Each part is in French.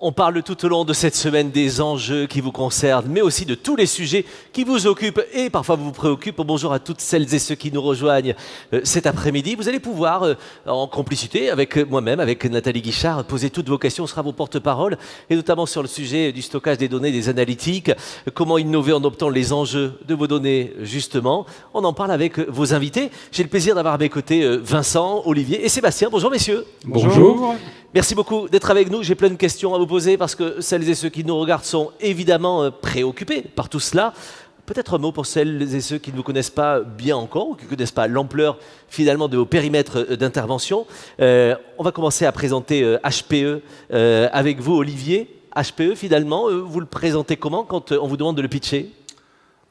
On parle tout au long de cette semaine des enjeux qui vous concernent, mais aussi de tous les sujets qui vous occupent et parfois vous préoccupent. Bonjour à toutes celles et ceux qui nous rejoignent cet après-midi. Vous allez pouvoir, en complicité avec moi-même, avec Nathalie Guichard, poser toutes vos questions. On sera vos porte-parole, et notamment sur le sujet du stockage des données, des analytiques. Comment innover en optant les enjeux de vos données, justement. On en parle avec vos invités. J'ai le plaisir d'avoir à mes côtés Vincent, Olivier et Sébastien. Bonjour messieurs. Bonjour. Merci beaucoup d'être avec nous. J'ai plein de questions à vous poser parce que celles et ceux qui nous regardent sont évidemment préoccupés par tout cela. Peut-être un mot pour celles et ceux qui ne vous connaissent pas bien encore ou qui ne connaissent pas l'ampleur finalement de vos périmètres d'intervention. On va commencer à présenter HPE avec vous, Olivier. HPE, finalement, vous le présentez comment quand on vous demande de le pitcher ?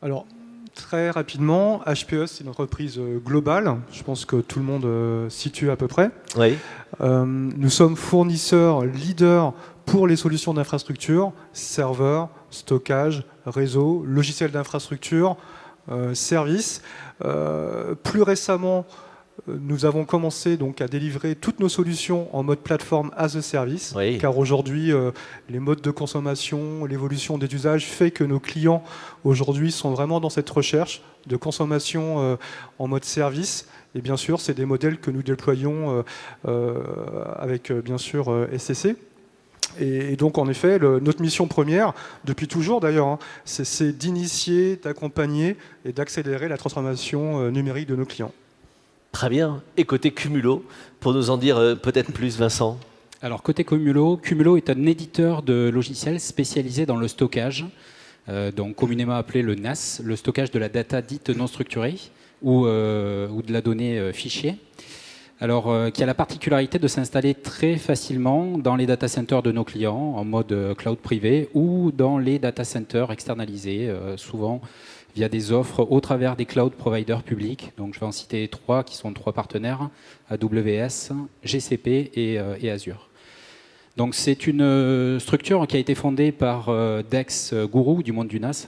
Alors, très rapidement, HPE, c'est une entreprise globale. Je pense que tout le monde situe à peu près. Oui. Nous sommes fournisseurs leaders pour les solutions d'infrastructure, serveurs, stockage, réseau, logiciels d'infrastructure, services. Plus récemment, nous avons commencé donc à délivrer toutes nos solutions en mode plateforme as a service, Oui. car aujourd'hui, les modes de consommation, l'évolution des usages fait que nos clients aujourd'hui sont vraiment dans cette recherche de consommation en mode service. Et bien sûr, c'est des modèles que nous déployons avec bien sûr SCC. Et donc, en effet, notre mission première, depuis toujours d'ailleurs, c'est d'initier, d'accompagner et d'accélérer la transformation numérique de nos clients. Très bien. Et côté Cumulo, pour nous en dire peut-être plus, Vincent. Alors côté Cumulo, Cumulo est un éditeur de logiciels spécialisé dans le stockage, donc communément appelé le NAS, le stockage de la data dite non structurée ou de la donnée fichier. Alors, qui a la particularité de s'installer très facilement dans les data centers de nos clients en mode cloud privé ou dans les data centers externalisés, souvent via des offres au travers des cloud providers publics. Donc, je vais en citer trois qui sont trois partenaires, AWS, GCP et Azure. Donc, c'est une structure qui a été fondée par d'ex-gourous du monde du NAS,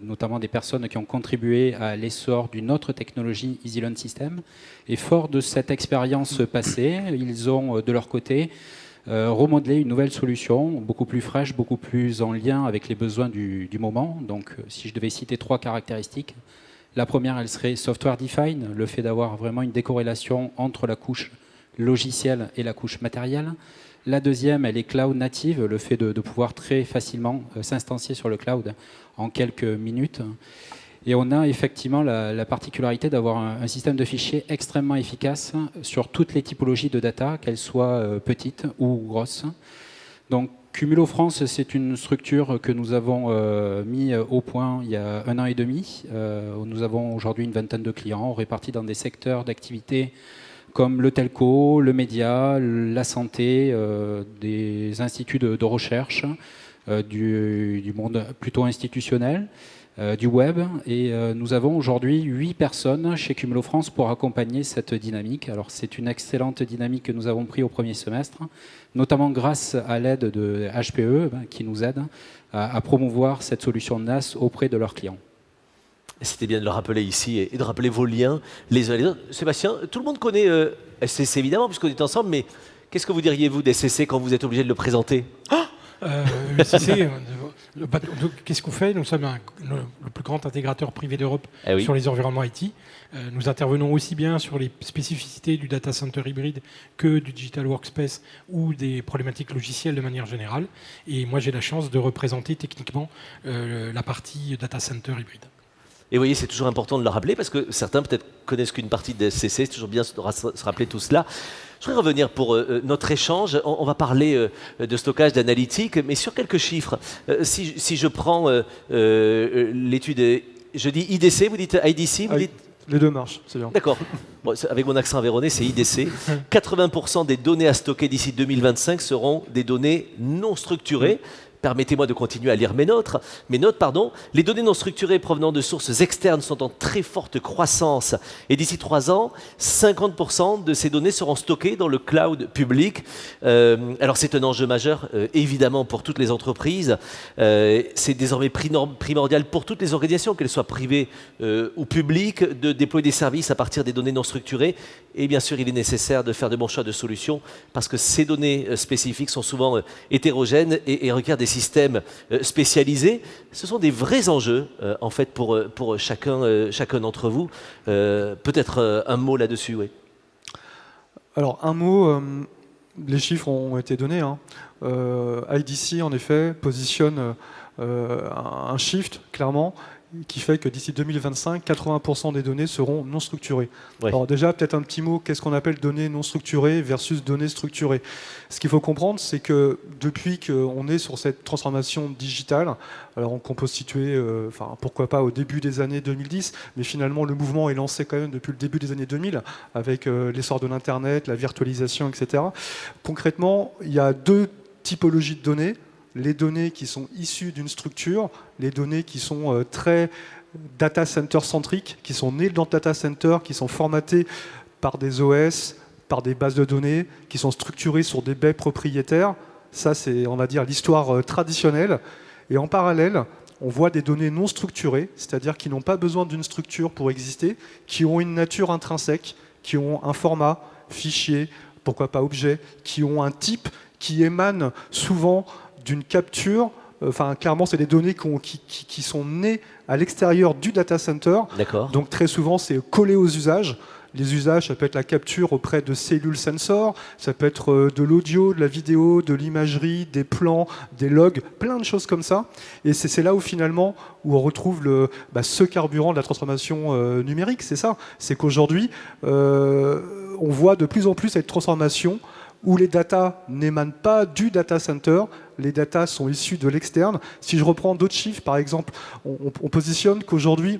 notamment des personnes qui ont contribué à l'essor d'une autre technologie, EasyLearn System. Et fort de cette expérience passée, ils ont, de leur côté, remodelé une nouvelle solution, beaucoup plus fraîche, beaucoup plus en lien avec les besoins du moment. Donc, si je devais citer trois caractéristiques, la première, elle serait software defined, le fait d'avoir vraiment une décorrélation entre la couche logicielle et la couche matérielle. La deuxième, elle est cloud native, le fait de pouvoir très facilement s'instancier sur le cloud en quelques minutes. Et on a effectivement la particularité d'avoir un système de fichiers extrêmement efficace sur toutes les typologies de data, qu'elles soient petites ou grosses. Donc Cumulo France, c'est une structure que nous avons mis au point il y a 1 an et demi. Nous avons aujourd'hui une vingtaine de clients répartis dans des secteurs d'activité comme le telco, le média, la santé, des instituts de recherche, du monde plutôt institutionnel, du web. Et nous avons aujourd'hui 8 personnes chez Cumulo France pour accompagner cette dynamique. Alors c'est une excellente dynamique que nous avons prise au premier semestre, notamment grâce à l'aide de HPE qui nous aide à promouvoir cette solution NAS auprès de leurs clients. C'était bien de le rappeler ici et de rappeler vos liens les uns les autres. Sébastien, tout le monde connaît SCC évidemment puisqu'on est ensemble, mais qu'est-ce que vous diriez vous d'SCC quand vous êtes obligé de le présenter ? SCC, qu'est-ce qu'on fait ? Nous sommes le plus grand intégrateur privé d'Europe sur les environnements IT. Nous intervenons aussi bien sur les spécificités du data center hybride que du digital workspace ou des problématiques logicielles de manière générale. Et moi, j'ai la chance de représenter techniquement la partie data center hybride. Et vous voyez, c'est toujours important de le rappeler parce que certains peut-être connaissent qu'une partie de SCC, c'est toujours bien de se rappeler tout cela. Je voudrais revenir pour notre échange. On va parler de stockage, d'analytique, mais sur quelques chiffres. Si je prends l'étude, je dis IDC, vous dites IDC, vous dites... Les deux marchent, c'est bien. D'accord. Bon, avec mon accent aveyronais, c'est IDC. 80% des données à stocker d'ici 2025 seront des données non structurées. Permettez-moi de continuer à lire mes notes. Les données non structurées provenant de sources externes sont en très forte croissance. Et d'ici 3 ans, 50% de ces données seront stockées dans le cloud public. Alors c'est un enjeu majeur, évidemment, pour toutes les entreprises. C'est désormais primordial pour toutes les organisations, qu'elles soient privées ou publiques, de déployer des services à partir des données non structurées. Et bien sûr, il est nécessaire de faire de bons choix de solutions parce que ces données spécifiques sont souvent hétérogènes et requièrent des systèmes spécialisés. Ce sont des vrais enjeux, en fait, pour chacun d'entre vous. Peut-être un mot là-dessus, oui. Alors, un mot, les chiffres ont été donnés. IDC, en effet, positionne un shift, clairement, qui fait que d'ici 2025, 80% des données seront non structurées. Ouais. Alors déjà, peut-être un petit mot, qu'est-ce qu'on appelle données non structurées versus données structurées? Ce qu'il faut comprendre, c'est que depuis qu'on est sur cette transformation digitale, alors qu'on peut se situer, pourquoi pas au début des années 2010, mais finalement le mouvement est lancé quand même depuis le début des années 2000, avec l'essor de l'Internet, la virtualisation, etc. Concrètement, il y a deux typologies de données. Les données qui sont issues d'une structure, les données qui sont très data center centriques, qui sont nées dans le data center, qui sont formatées par des OS, par des bases de données, qui sont structurées sur des baies propriétaires. Ça, c'est, on va dire, l'histoire traditionnelle. Et en parallèle, on voit des données non structurées, c'est-à-dire qui n'ont pas besoin d'une structure pour exister, qui ont une nature intrinsèque, qui ont un format, fichier, pourquoi pas objet, qui ont un type, qui émanent souvent d'une capture, clairement c'est des données qui sont nées à l'extérieur du data center. Donc très souvent c'est collé aux usages. Les usages, ça peut être la capture auprès de cellules sensors, ça peut être de l'audio, de la vidéo, de l'imagerie, des plans, des logs, plein de choses comme ça. Et c'est là où finalement où on retrouve ce carburant de la transformation numérique. C'est ça. C'est qu'aujourd'hui, on voit de plus en plus cette transformation où les datas n'émanent pas du data center, les datas sont issues de l'externe. Si je reprends d'autres chiffres, par exemple, on positionne qu'aujourd'hui,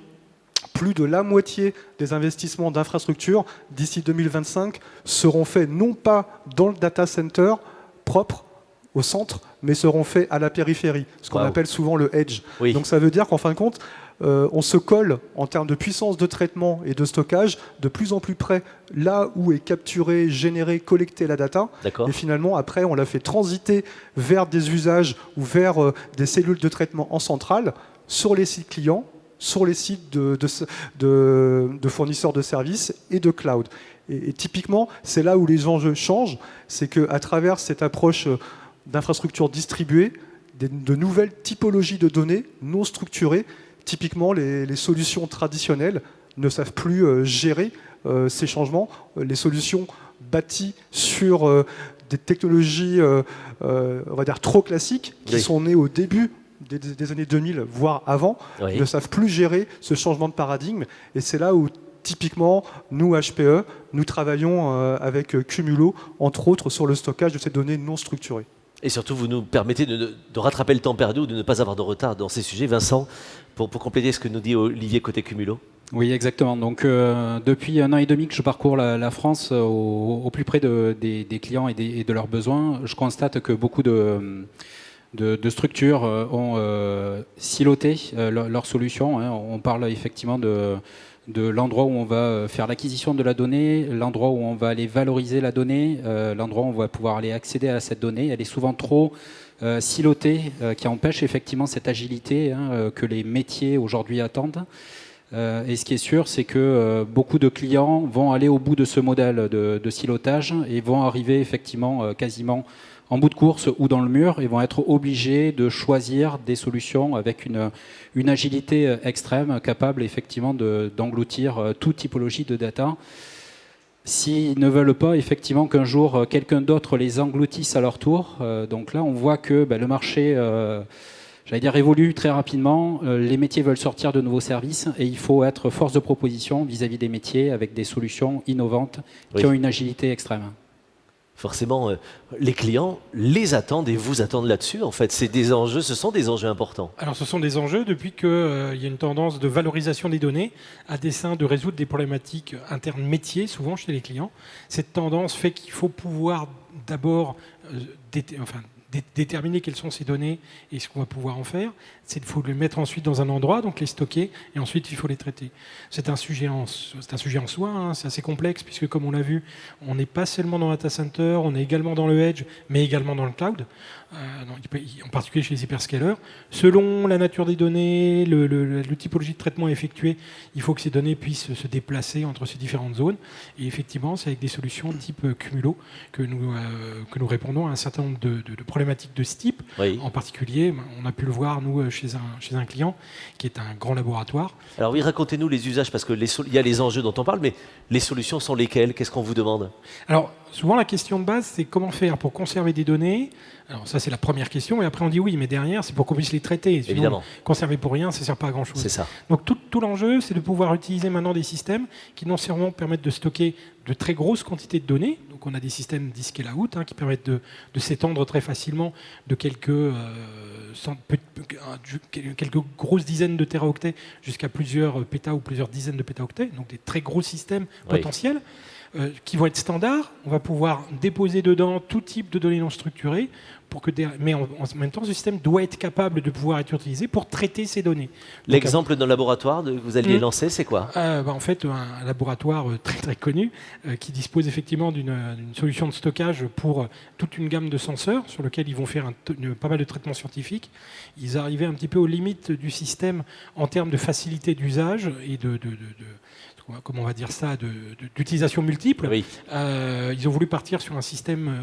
plus de la moitié des investissements d'infrastructures d'ici 2025 seront faits non pas dans le data center propre, au centre, mais seront faits à la périphérie, ce qu'on appelle souvent le edge. Oui. Donc ça veut dire qu'en fin de compte, on se colle en termes de puissance de traitement et de stockage de plus en plus près là où est capturée, générée, collectée la data. Et finalement, après, on la fait transiter vers des usages ou vers des cellules de traitement en centrale, sur les sites clients, sur les sites de fournisseurs de services et de cloud. Et typiquement, c'est là où les enjeux changent, c'est qu'à travers cette approche d'infrastructures distribuées, de nouvelles typologies de données non structurées, typiquement, les solutions traditionnelles ne savent plus gérer ces changements. Les solutions bâties sur des technologies, on va dire, trop classiques, qui sont nées au début des années 2000, voire avant, ne savent plus gérer ce changement de paradigme. Et c'est là où, typiquement, nous, HPE, nous travaillons avec Qumulo, entre autres, sur le stockage de ces données non structurées. Et surtout, vous nous permettez de rattraper le temps perdu ou de ne pas avoir de retard dans ces sujets. Vincent, pour compléter ce que nous dit Olivier côté Qumulo. Oui, exactement. Donc, depuis 1 an et demi que je parcours la France au plus près des clients et de leurs besoins, je constate que beaucoup de structures ont siloté leurs solutions. On parle effectivement de l'endroit où on va faire l'acquisition de la donnée, l'endroit où on va aller valoriser la donnée, l'endroit où on va pouvoir aller accéder à cette donnée. Elle est souvent trop silotée, qui empêche effectivement cette agilité que les métiers aujourd'hui attendent. Et ce qui est sûr, c'est que beaucoup de clients vont aller au bout de ce modèle de silotage et vont arriver effectivement quasiment en bout de course ou dans le mur, et vont être obligés de choisir des solutions avec une agilité extrême, capable effectivement d'engloutir toute typologie de data. S'ils ne veulent pas effectivement qu'un jour quelqu'un d'autre les engloutisse à leur tour, donc là on voit que le marché, j'allais dire, évolue très rapidement. Les métiers veulent sortir de nouveaux services et il faut être force de proposition vis-à-vis des métiers avec des solutions innovantes qui ont une agilité extrême. Forcément, les clients les attendent et vous attendent là-dessus. En fait, ce sont des enjeux importants. Alors, ce sont des enjeux depuis qu'il y a une tendance de valorisation des données à dessein de résoudre des problématiques internes métiers, souvent chez les clients. Cette tendance fait qu'il faut pouvoir d'abord déterminer quelles sont ces données et ce qu'on va pouvoir en faire. Il faut les mettre ensuite dans un endroit, donc les stocker, et ensuite il faut les traiter. C'est un sujet en soi, c'est assez complexe, puisque comme on l'a vu, on n'est pas seulement dans le data center, on est également dans le edge, mais également dans le cloud. en particulier chez les hyperscalers. Selon la nature des données, le typologie de traitement effectué, il faut que ces données puissent se déplacer entre ces différentes zones. Et effectivement, c'est avec des solutions type Cumulo que nous répondons à un certain nombre de problématiques de ce type. Oui. En particulier, on a pu le voir, nous, chez un client qui est un grand laboratoire. Alors oui, racontez-nous les usages, parce qu'il y a les enjeux dont on parle, mais les solutions sont lesquelles? Qu'est-ce qu'on vous demande? Alors, souvent, la question de base, c'est comment faire pour conserver des données. Alors ça, c'est la première question. Et après, on dit oui, mais derrière, c'est pour qu'on puisse les traiter. Sinon, évidemment. Conserver pour rien, ça ne sert pas à grand-chose. C'est ça. Donc tout l'enjeu, c'est de pouvoir utiliser maintenant des systèmes qui non seulement permettent de stocker de très grosses quantités de données. Donc on a des systèmes d'e-scale-out qui permettent de s'étendre très facilement de quelques grosses dizaines de téraoctets jusqu'à plusieurs pétas ou plusieurs dizaines de pétaoctets. Donc des très gros systèmes potentiels. Qui vont être standards. On va pouvoir déposer dedans tout type de données non structurées, mais en même temps, ce système doit être capable de pouvoir être utilisé pour traiter ces données. L'exemple d'un laboratoire que vous alliez lancer, c'est quoi? En fait, un laboratoire très très connu qui dispose effectivement d'une solution de stockage pour toute une gamme de senseurs sur lequel ils vont faire pas mal de traitements scientifiques. Ils arrivaient un petit peu aux limites du système en termes de facilité d'usage et comment on va dire ça, d'utilisation multiple. Oui. Ils ont voulu partir sur un système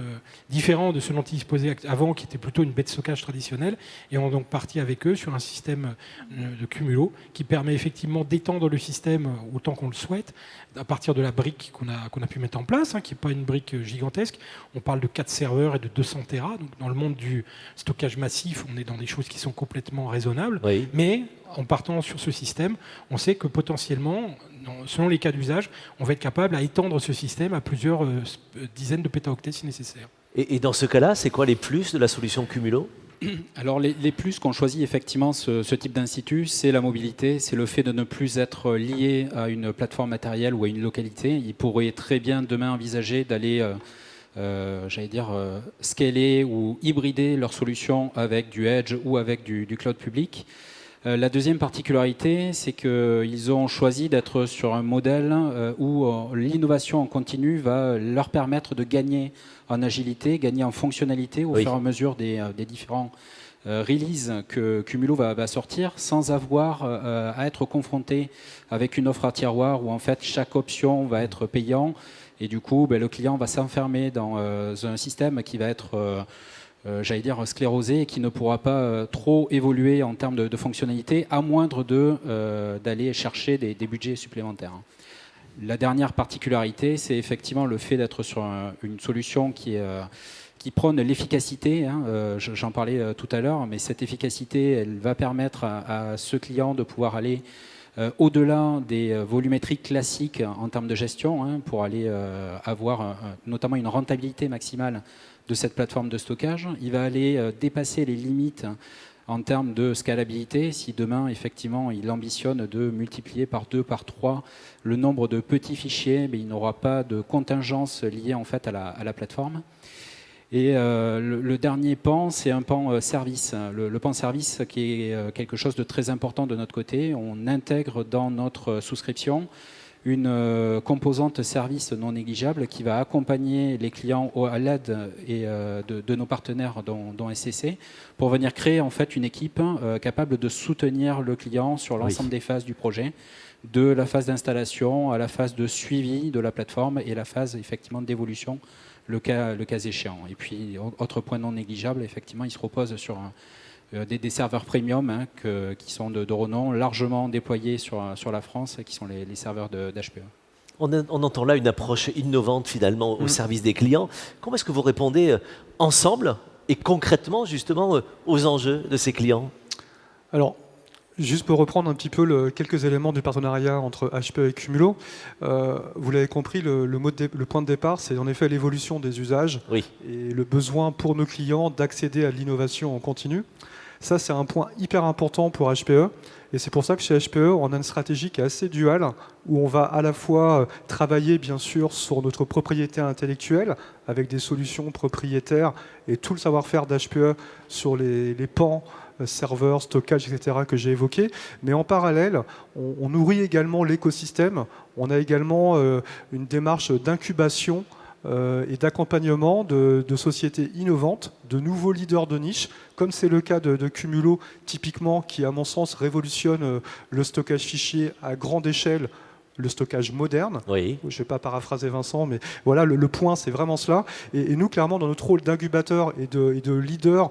différent de ce dont ils disposaient avant, qui était plutôt une baie de stockage traditionnelle, et ont donc parti avec eux sur un système de Cumulo qui permet effectivement d'étendre le système autant qu'on le souhaite, à partir de la brique qu'on a pu mettre en place, qui n'est pas une brique gigantesque. On parle de 4 serveurs et de 200 Tera. Donc dans le monde du stockage massif, on est dans des choses qui sont complètement raisonnables. Oui. Mais en partant sur ce système, on sait que potentiellement, selon les cas d'usage, on va être capable à étendre ce système à plusieurs dizaines de pétaoctets si nécessaire. Et dans ce cas-là, c'est quoi les plus de la solution Cumulo? Alors les plus qu'on choisit effectivement ce type d'institut, c'est la mobilité, c'est le fait de ne plus être lié à une plateforme matérielle ou à une localité. Ils pourraient très bien demain envisager d'aller scaler ou hybrider leurs solutions avec du Edge ou avec du cloud public. La deuxième particularité, c'est qu'ils ont choisi d'être sur un modèle où l'innovation en continu va leur permettre de gagner en agilité, gagner en fonctionnalité au fur et à mesure des différents releases que Cumulo va sortir, sans avoir à être confronté avec une offre à tiroir où en fait chaque option va être payant et du coup le client va s'enfermer dans un système qui va être sclérosé et qui ne pourra pas trop évoluer en termes de fonctionnalité, à moindre d'aller chercher des budgets supplémentaires. La dernière particularité, c'est effectivement le fait d'être sur une solution qui prône l'efficacité. J'en parlais tout à l'heure, mais cette efficacité, elle va permettre à ce client de pouvoir aller au-delà des volumétries classiques en termes de gestion, pour aller avoir notamment une rentabilité maximale de cette plateforme de stockage. Il va aller dépasser les limites en termes de scalabilité. Si demain, effectivement, il ambitionne de multiplier par 2, par 3 le nombre de petits fichiers, mais il n'aura pas de contingence liée en fait à la plateforme. Et le dernier pan, c'est un pan service. Le pan service qui est quelque chose de très important de notre côté. On intègre dans notre souscription une composante service non négligeable qui va accompagner les clients à l'aide de nos partenaires dont SCC pour venir créer en fait une équipe capable de soutenir le client sur l'ensemble des phases du projet, de la phase d'installation à la phase de suivi de la plateforme et la phase effectivement d'évolution le cas échéant. Et puis autre point non négligeable, effectivement il se repose sur des serveurs premium qui sont de renom, largement déployés sur la France, qui sont les serveurs d'HPE. On entend là une approche innovante finalement au service des clients. Comment est-ce que vous répondez ensemble et concrètement justement aux enjeux de ces clients? Alors, juste pour reprendre un petit peu quelques éléments du partenariat entre HPE et Cumulo, vous l'avez compris, le point de départ, c'est en effet l'évolution des usages et le besoin pour nos clients d'accéder à l'innovation en continu. Ça, c'est un point hyper important pour HPE. Et c'est pour ça que chez HPE, on a une stratégie qui est assez duale, où on va à la fois travailler, bien sûr, sur notre propriété intellectuelle, avec des solutions propriétaires et tout le savoir-faire d'HPE sur les pans, serveurs, stockage, etc., que j'ai évoqués. Mais en parallèle, on nourrit également l'écosystème. On a également une démarche d'incubation et d'accompagnement de sociétés innovantes, de nouveaux leaders de niche, comme c'est le cas de Cumulo, typiquement, qui, à mon sens, révolutionne le stockage fichier à grande échelle, le stockage moderne. Oui. Je ne vais pas paraphraser Vincent, mais voilà, le point, c'est vraiment cela. Et nous, clairement, dans notre rôle d'incubateur et de leader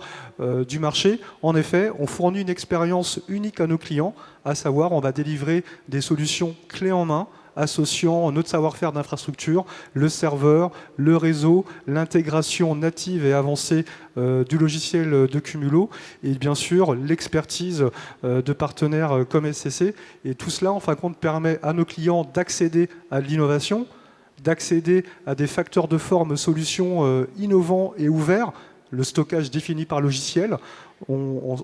du marché, en effet, on fournit une expérience unique à nos clients, à savoir, on va délivrer des solutions clés en main, associant notre savoir-faire d'infrastructure, le serveur, le réseau, l'intégration native et avancée du logiciel de Cumulo et bien sûr l'expertise de partenaires comme SCC. Et tout cela, en fin de compte, permet à nos clients d'accéder à de l'innovation, d'accéder à des facteurs de forme solutions innovants et ouverts, le stockage défini par logiciel. On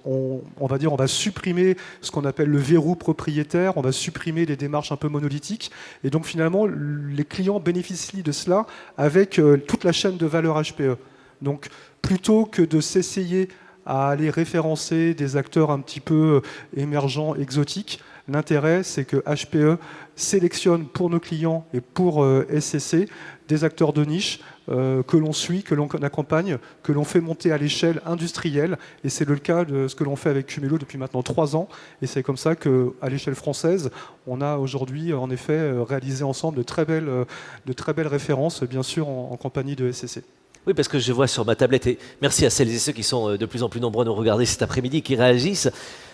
va supprimer ce qu'on appelle le verrou propriétaire, on va supprimer les démarches un peu monolithiques. Et donc finalement, les clients bénéficient de cela avec toute la chaîne de valeur HPE. Donc plutôt que de s'essayer à aller référencer des acteurs un petit peu émergents, exotiques, l'intérêt, c'est que HPE sélectionne pour nos clients et pour SCC des acteurs de niche que l'on suit, que l'on accompagne, que l'on fait monter à l'échelle industrielle. Et c'est le cas de ce que l'on fait avec Cumulo depuis maintenant 3 ans. Et c'est comme ça qu'à l'échelle française, on a aujourd'hui en effet réalisé ensemble de très belles références, bien sûr en compagnie de SCC. Oui, parce que je vois sur ma tablette, et merci à celles et ceux qui sont de plus en plus nombreux à nous regarder cet après-midi, qui réagissent.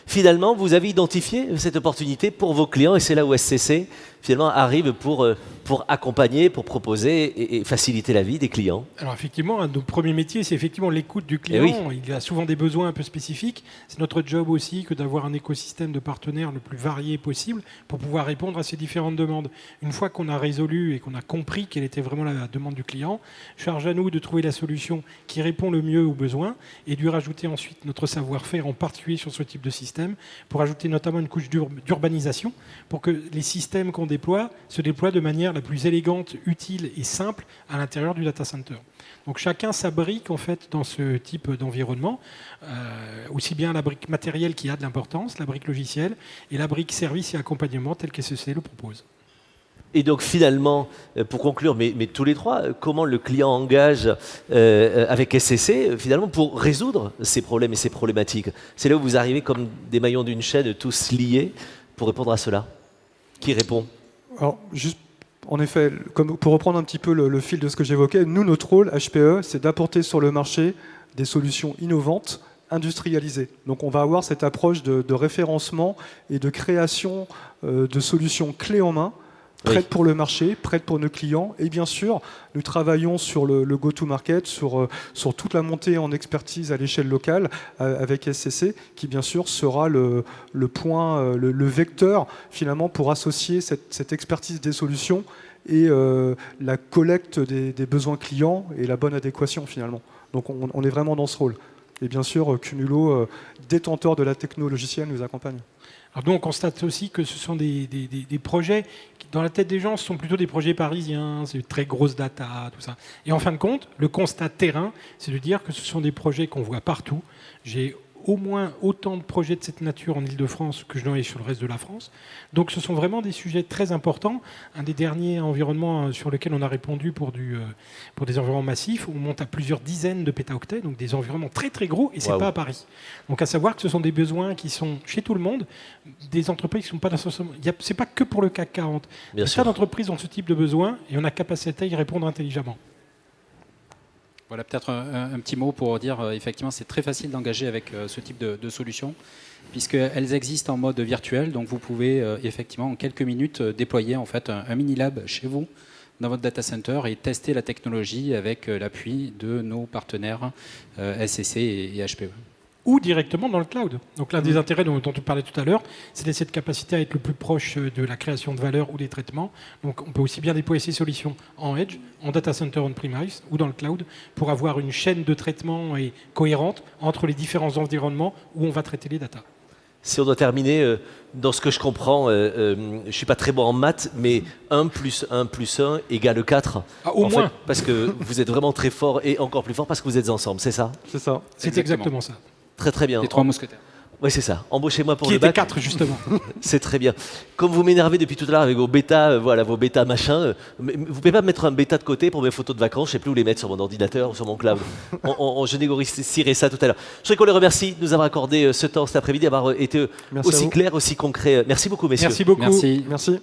Finalement, vous avez identifié cette opportunité pour vos clients et c'est là où SCC finalement arrive pour accompagner, pour proposer et faciliter la vie des clients. Alors effectivement, un de nos premiers métiers, c'est effectivement l'écoute du client. Oui. Il a souvent des besoins un peu spécifiques. C'est notre job aussi que d'avoir un écosystème de partenaires le plus varié possible pour pouvoir répondre à ces différentes demandes. Une fois qu'on a résolu et qu'on a compris quelle était vraiment la demande du client, charge à nous de trouver la solution qui répond le mieux aux besoins et de lui rajouter ensuite notre savoir-faire, en particulier sur ce type de système, pour ajouter notamment une couche d'urbanisation pour que les systèmes qu'on déploie se déploient de manière la plus élégante, utile et simple à l'intérieur du data center. Donc chacun s'abrique en fait dans ce type d'environnement, aussi bien la brique matérielle qui a de l'importance, la brique logicielle et la brique service et accompagnement telle que SCC le propose. Et donc finalement, pour conclure, mais tous les trois, comment le client engage avec SCC finalement pour résoudre ces problèmes et ces problématiques? C'est là où vous arrivez comme des maillons d'une chaîne tous liés pour répondre à cela. Qui répond? Alors, juste, en effet, comme pour reprendre un petit peu le fil de ce que j'évoquais, nous, notre rôle, HPE, c'est d'apporter sur le marché des solutions innovantes, industrialisées. Donc on va avoir cette approche de référencement et de création de solutions clés en main, prête pour le marché, prête pour nos clients. Et bien sûr, nous travaillons sur le go-to-market, sur toute la montée en expertise à l'échelle locale avec SCC, qui bien sûr sera le point, le vecteur finalement pour associer cette expertise des solutions et la collecte des besoins clients et la bonne adéquation finalement. Donc on est vraiment dans ce rôle. Et bien sûr, Cumulo, détenteur de la techno logicielle, nous accompagne. Alors nous, on constate aussi que ce sont des projets qui, dans la tête des gens, ce sont plutôt des projets parisiens, c'est de très grosses data, tout ça. Et en fin de compte, le constat terrain, c'est de dire que ce sont des projets qu'on voit partout. J'ai au moins autant de projets de cette nature en Ile-de-France que je n'en ai sur le reste de la France. Donc ce sont vraiment des sujets très importants. Un des derniers environnements sur lesquels on a répondu pour des environnements massifs, on monte à plusieurs dizaines de pétaoctets, donc des environnements très très gros, et c'est pas à Paris. Donc à savoir que ce sont des besoins qui sont chez tout le monde, des entreprises qui ne sont pas dans ce... C'est pas que pour le CAC 40. Des tas d'entreprises ont ce type de besoins et on a capacité à y répondre intelligemment. Voilà, peut-être un petit mot pour dire, effectivement, c'est très facile d'engager avec ce type de solutions, puisqu'elles existent en mode virtuel, donc vous pouvez effectivement en quelques minutes déployer en fait un mini-lab chez vous, dans votre data center, et tester la technologie avec l'appui de nos partenaires SCC et HPE. Ou directement dans le cloud. Donc l'un des intérêts dont tu parlais tout à l'heure, c'est cette capacité à être le plus proche de la création de valeur ou des traitements. Donc on peut aussi bien déployer ces solutions en edge, en data center on-premise ou dans le cloud pour avoir une chaîne de traitement cohérente entre les différents environnements où on va traiter les data. Si on doit terminer, dans ce que je comprends, je ne suis pas très bon en maths, mais 1 plus 1 plus 1 égale 4. Ah, au moins. Fait, parce que vous êtes vraiment très fort et encore plus fort parce que vous êtes ensemble, c'est ça? C'est ça. C'est exactement ça. Très très bien. Les 3 mousquetaires. Oui, c'est ça. Embauchez-moi pour qui le était bac. 4 justement. C'est très bien. Comme vous m'énervez depuis tout à l'heure avec vos bêtas, voilà, vos bêtas machin, vous pouvez pas me mettre un bêta de côté pour mes photos de vacances, je sais plus où les mettre sur mon ordinateur ou sur mon cloud. Je négocierai ça tout à l'heure. Je voudrais qu'on les remercie de nous avoir accordé ce temps cet après-midi, d'avoir été aussi clair, aussi concret. Merci beaucoup, messieurs. Merci beaucoup. Merci. Merci.